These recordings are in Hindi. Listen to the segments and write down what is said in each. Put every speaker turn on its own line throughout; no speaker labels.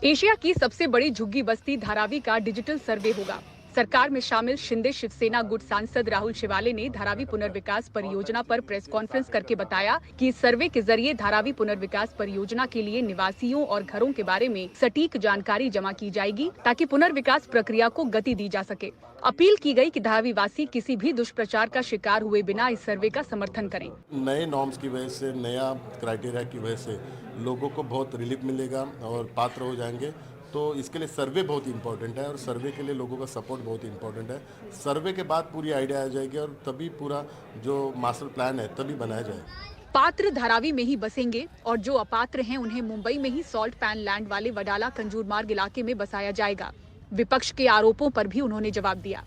एशिया की सबसे बड़ी झुग्गी बस्ती धारावी का डिजिटल सर्वे होगा। सरकार में शामिल शिंदे शिवसेना गुट सांसद राहुल शिवाले ने धारावी पुनर्विकास परियोजना पर प्रेस कॉन्फ्रेंस करके बताया कि इस सर्वे के जरिए धारावी पुनर्विकास परियोजना के लिए निवासियों और घरों के बारे में सटीक जानकारी जमा की जाएगी, ताकि पुनर्विकास प्रक्रिया को गति दी जा सके। अपील की गई कि धारावी वासी किसी भी दुष्प्रचार का शिकार हुए बिना इस सर्वे का समर्थन करें।
नए नॉर्म्स की वजह से, नया क्राइटेरिया की वजह से लोगों को बहुत रिलीफ मिलेगा और पात्र हो जाएंगे। तो इसके लिए सर्वे बहुत इंपॉर्टेंट है और सर्वे के लिए लोगों का सपोर्ट बहुत इंपॉर्टेंट है। सर्वे के बाद पूरी आइडिया आ जाएगी और तभी पूरा जो मास्टर प्लान है तभी बनाया जाएगा।
पात्र धारावी में ही बसेंगे और जो अपात्र हैं उन्हें मुंबई में ही सॉल्ट पैन लैंड वाले वडाला कंजूर मार्ग इलाके में बसाया जाएगा। विपक्ष के आरोपों पर भी उन्होंने जवाब दिया।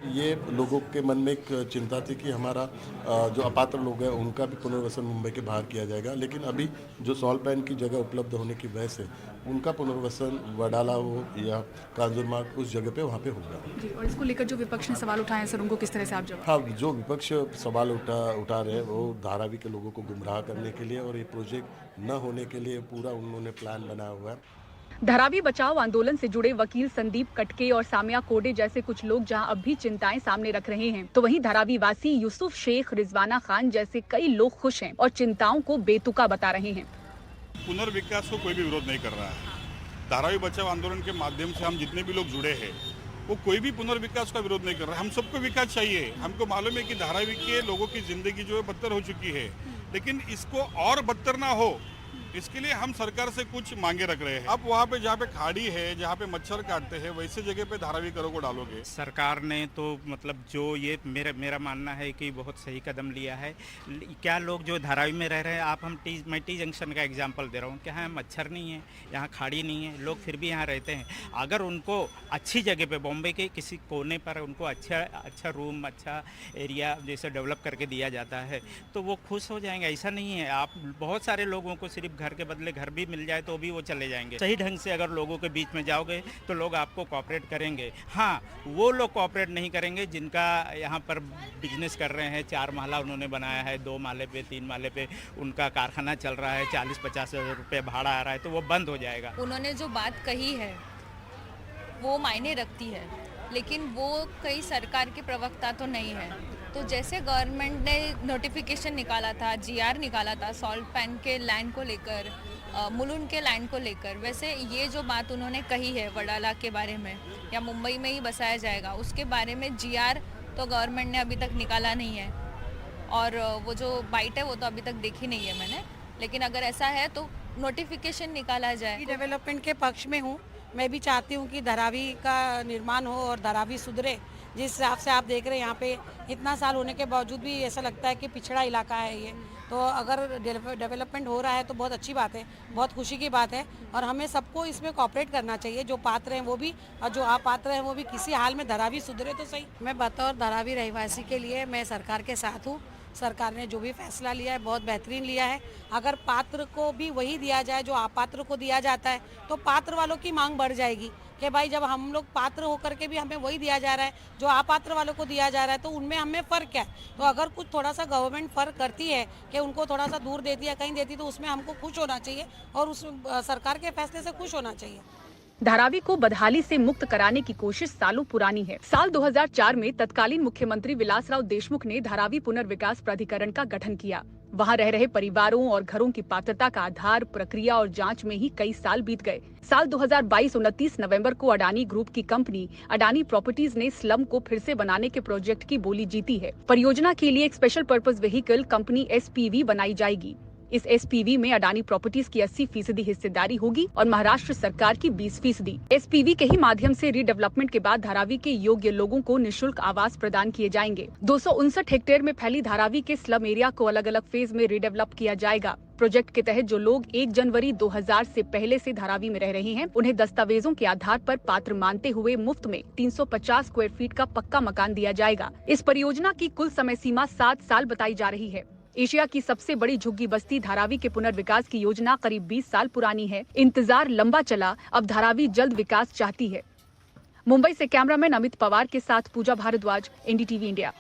ये लोगों के मन में एक चिंता थी कि हमारा जो अपात्र लोग हैं उनका भी पुनर्वसन मुंबई के बाहर किया जाएगा, लेकिन अभी जो सॉल्ट पैन की जगह उपलब्ध होने की वजह से उनका पुनर्वसन वडाला हो या कांजूर मार्ग उस जगह पे वहाँ पे होगा।
जी, और इसको लेकर जो विपक्ष ने सवाल उठाए हैं सर, उनको किस तरह से आप जवाब?
हाँ, जो विपक्ष सवाल उठा रहे हैं वो धारावी के लोगों को गुमराह करने के लिए और ये प्रोजेक्ट न होने के लिए पूरा उन्होंने प्लान बनाया हुआ है।
धारावी बचाओ आंदोलन से जुड़े वकील संदीप कटके और सामिया कोडे जैसे कुछ लोग जहां अब भी चिंताएं सामने रख रहे हैं, तो वहीं धारावी वासी यूसुफ शेख, रिजवाना खान जैसे कई लोग खुश हैं और चिंताओं को बेतुका बता रहे हैं।
पुनर्विकास को कोई भी विरोध नहीं कर रहा है। धारावी बचाओ आंदोलन के माध्यम से हम जितने भी लोग जुड़े हैं वो कोई भी पुनर्विकास का विरोध नहीं कर रहा है। हम सबको विकास चाहिए। हमको मालूम है कि धारावी के लोगों की जिंदगी जो है बदतर हो चुकी है, लेकिन इसको और बदतर ना हो इसके लिए हम सरकार से कुछ मांगे रख रहे हैं। अब वहाँ पे जहाँ पे खाड़ी है, जहाँ पे मच्छर काटते हैं, वैसे जगह पे धारावी करों को डालोगे।
सरकार ने तो मतलब जो ये मेरा मानना है कि बहुत सही कदम लिया है। क्या लोग जो धारावी में रह रहे हैं, मैं टी जंक्शन का एग्जांपल दे रहा हूँ कि यहाँ मच्छर नहीं है, यहाँ खाड़ी नहीं है, लोग फिर भी यहाँ रहते हैं। अगर उनको अच्छी जगह पे बॉम्बे के किसी कोने पर उनको अच्छा रूम, अच्छा एरिया जैसे डेवलप करके दिया जाता है तो वो खुश हो जाएंगे। ऐसा नहीं है, आप बहुत सारे लोगों को सिर्फ घर के बदले घर भी मिल जाए तो भी वो चले जाएंगे। सही ढंग से अगर लोगों के बीच में जाओगे तो लोग आपको कोऑपरेट करेंगे। हाँ, वो लोग कोऑपरेट नहीं करेंगे जिनका यहाँ पर बिजनेस कर रहे हैं, 4 माला उन्होंने बनाया है, 2 माले पे 3 माले पे उनका कारखाना चल रहा है, 40-50 हज़ार रुपये भाड़ा आ रहा है, तो वो बंद हो जाएगा।
उन्होंने जो बात कही है वो मायने रखती है, लेकिन वो कई सरकार के प्रवक्ता तो नहीं है। तो जैसे गवर्नमेंट ने नोटिफिकेशन निकाला था, जीआर निकाला था सॉल्ट पैन के लैंड को लेकर, मुलुंड के लैंड को लेकर, वैसे ये जो बात उन्होंने कही है वडाला के बारे में या मुंबई में ही बसाया जाएगा, उसके बारे में जीआर तो गवर्नमेंट ने अभी तक निकाला नहीं है और वो जो बाइट है वो तो अभी तक देखी नहीं है मैंने। लेकिन अगर ऐसा है तो नोटिफिकेशन निकाला जाए।
डेवलपमेंट के पक्ष में हूँ। मैं भी चाहती हूँ कि धारावी का निर्माण हो और धारावी सुधरे। जिस हिसाब से आप देख रहे हैं यहाँ पे इतना साल होने के बावजूद भी ऐसा लगता है कि पिछड़ा इलाका है ये। तो अगर डेवलपमेंट हो रहा है तो बहुत अच्छी बात है, बहुत खुशी की बात है और हमें सबको इसमें कोऑपरेट करना चाहिए। जो पात्र हैं वो भी और जो अपात्र हैं वो भी, किसी हाल में धारावी सुधरे तो सही। मैं बतौर धारावी रहवासी के लिए मैं सरकार के साथ हूँ। सरकार ने जो भी फैसला लिया है बहुत बेहतरीन लिया है। अगर पात्र को भी वही दिया जाए जो अपात्र को दिया जाता है तो पात्र वालों की मांग बढ़ जाएगी कि भाई जब हम लोग पात्र होकर के भी हमें वही दिया जा रहा है जो अपात्र वालों को दिया जा रहा है तो उनमें हमें फ़र्क क्या है। तो अगर कुछ थोड़ा सा गवर्नमेंट फ़र्क करती है कि उनको थोड़ा सा दूर देती है, कहीं देती, तो उसमें हमको खुश होना चाहिए और उस सरकार के फैसले से खुश होना चाहिए।
धारावी को बदहाली से मुक्त कराने की कोशिश सालों पुरानी है। साल 2004 में तत्कालीन मुख्यमंत्री विलासराव देशमुख ने धारावी पुनर्विकास प्राधिकरण का गठन किया। वहां रह रहे परिवारों और घरों की पात्रता का आधार, प्रक्रिया और जांच में ही कई साल बीत गए। साल 2022 29 नवंबर को अडानी ग्रुप की कंपनी अडानी प्रॉपर्टीज ने स्लम को फिर से बनाने के प्रोजेक्ट की बोली जीती है। परियोजना के लिए एक special purpose vehicle company SPV बनाई जाएगी। इस SPV में अडानी प्रॉपर्टीज की 80% हिस्सेदारी होगी और महाराष्ट्र सरकार की 20%। SPV के ही माध्यम से रीडेवलपमेंट के बाद धारावी के योग्य लोगों को निशुल्क आवास प्रदान किए जाएंगे। 259 हेक्टेयर में फैली धारावी के स्लम एरिया को अलग अलग फेज में रीडेवलप किया जाएगा। प्रोजेक्ट के तहत जो लोग 1 जनवरी 2000 से पहले से धारावी में रह रहे हैं उन्हें दस्तावेजों के आधार पर पात्र मानते हुए मुफ्त में 350 स्क्वायर फीट का पक्का मकान दिया जाएगा। इस परियोजना की कुल समय सीमा 7 साल बताई जा रही है। एशिया की सबसे बड़ी झुग्गी बस्ती धारावी के पुनर्विकास की योजना करीब 20 साल पुरानी है। इंतजार लंबा चला, अब धारावी जल्द विकास चाहती है। मुंबई से कैमरामैन अमित पवार के साथ पूजा भारद्वाज, NDTV इंडिया।